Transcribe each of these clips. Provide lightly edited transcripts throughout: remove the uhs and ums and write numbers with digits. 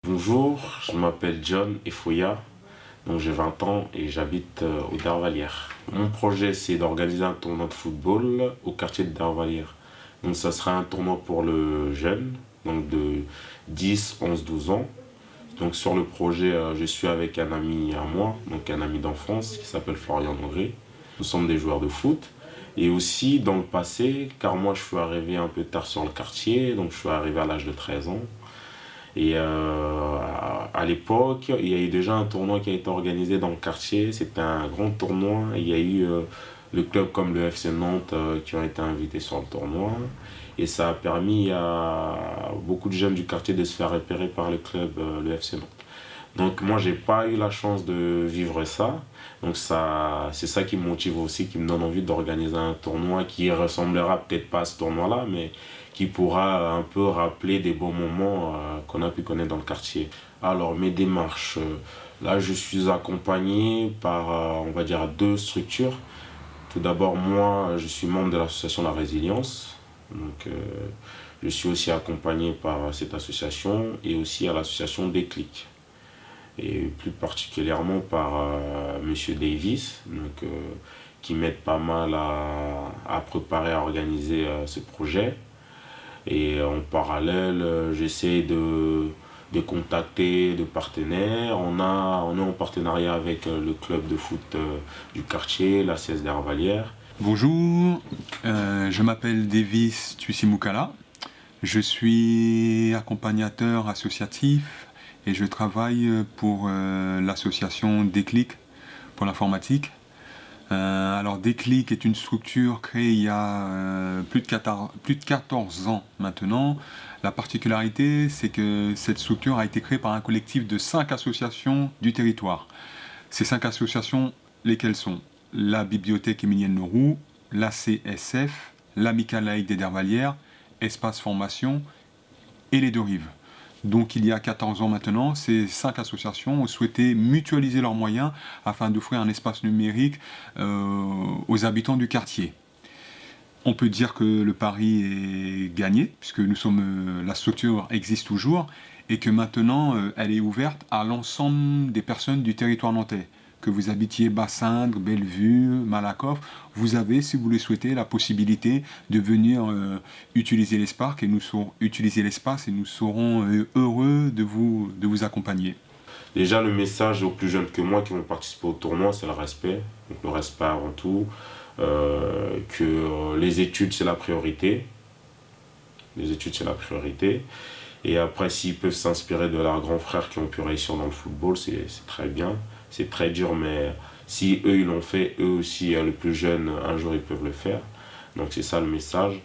Bonjour, je m'appelle John Efoya, donc j'ai 20 ans et j'habite au Dervalières. Mon projet c'est d'organiser un tournoi de football au quartier de Dervalières. Donc ça sera un tournoi pour le jeune, donc de 10, 11, 12 ans. Donc sur le projet, je suis avec un ami à moi, donc un ami d'enfance qui s'appelle Florian Nouré. Nous sommes des joueurs de foot. Et aussi dans le passé, car moi je suis arrivé un peu tard sur le quartier, donc je suis arrivé à l'âge de 13 ans. Et à l'époque, il y a eu déjà un tournoi qui a été organisé dans le quartier. C'était un grand tournoi. Il y a eu le club comme le FC Nantes qui ont été invités sur le tournoi. Et ça a permis à beaucoup de jeunes du quartier de se faire repérer par le club, le FC Nantes. Donc moi, j'ai pas eu la chance de vivre ça. Donc ça, c'est ça qui me motive aussi, qui me donne envie d'organiser un tournoi qui ressemblera peut-être pas à ce tournoi-là, mais qui pourra un peu rappeler des bons moments qu'on a pu connaître dans le quartier. Alors mes démarches, là je suis accompagné par, on va dire, deux structures. Tout d'abord, moi, je suis membre de l'association La Résilience. Donc je suis aussi accompagné par cette association et aussi à l'association Déclic et plus particulièrement par Monsieur Davis, donc, qui m'aide pas mal à préparer, à organiser ce projet. Et en parallèle, j'essaie de contacter des partenaires. On est en partenariat avec le club de foot du quartier, la CS d'Hervalières. Bonjour, je m'appelle Davis Tusimukala. Je suis accompagnateur associatif et je travaille pour l'association Déclic pour l'informatique. Alors Déclic est une structure créée il y a plus de 14 ans maintenant. La particularité, c'est que cette structure a été créée par un collectif de 5 associations du territoire. Ces 5 associations, lesquelles sont la Bibliothèque Émilienne Leroux, la CSF, l'Amicale laïque des Dervalières, Espace Formation et les Deux Rives. Donc il y a 14 ans maintenant, ces 5 associations ont souhaité mutualiser leurs moyens afin d'offrir un espace numérique aux habitants du quartier. On peut dire que le pari est gagné, puisque la structure existe toujours, et que maintenant elle est ouverte à l'ensemble des personnes du territoire nantais. Que vous habitiez Bassindre, Bellevue, Malakoff, vous avez, si vous le souhaitez, la possibilité de venir utiliser l'espace et nous serons heureux de vous accompagner. Déjà, le message aux plus jeunes que moi qui vont participer au tournoi, c'est le respect. Donc, le respect avant tout, que les études, c'est la priorité. Les études, c'est la priorité. Et après, s'ils peuvent s'inspirer de leurs grands frères qui ont pu réussir dans le football, c'est très bien. C'est très dur, mais si eux, ils l'ont fait, eux aussi, le plus jeune, un jour, ils peuvent le faire. Donc, c'est ça le message.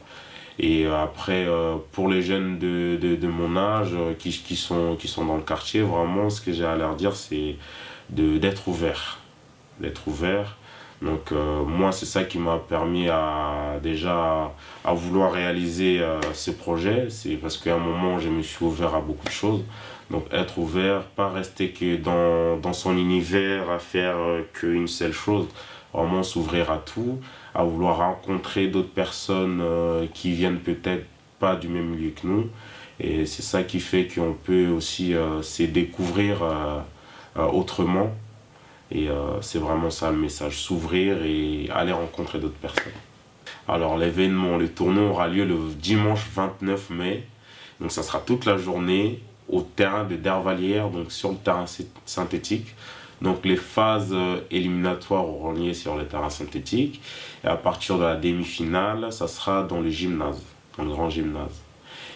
Et après, pour les jeunes de mon âge qui sont dans le quartier, vraiment, ce que j'ai à leur dire, c'est d'être ouvert. D'être ouvert. Donc, moi, c'est ça qui m'a permis déjà à vouloir réaliser ce projet. C'est parce qu'à un moment, je me suis ouvert à beaucoup de choses. Donc, être ouvert, pas rester que dans son univers à faire qu'une seule chose. Vraiment s'ouvrir à tout, à vouloir rencontrer d'autres personnes qui viennent peut-être pas du même milieu que nous. Et c'est ça qui fait qu'on peut aussi se découvrir autrement. Et c'est vraiment ça le message, s'ouvrir et aller rencontrer d'autres personnes. Alors l'événement, le tournoi aura lieu le dimanche 29 mai. Donc ça sera toute la journée au terrain de Dervalières, donc sur le terrain synthétique. Donc les phases éliminatoires auront lieu sur le terrain synthétique. Et à partir de la demi-finale, ça sera dans le gymnase, dans le grand gymnase.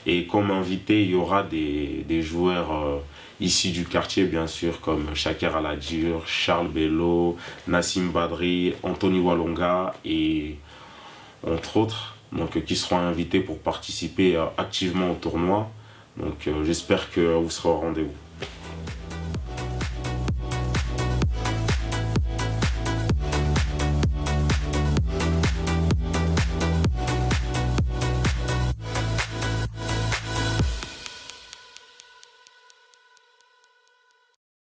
Et comme invité, il y aura des joueurs ici du quartier, bien sûr, comme Shaker Aladir, Charles Bello, Nassim Badri, Anthony Walonga et entre autres, donc, qui seront invités pour participer activement au tournoi. Donc j'espère que vous serez au rendez-vous.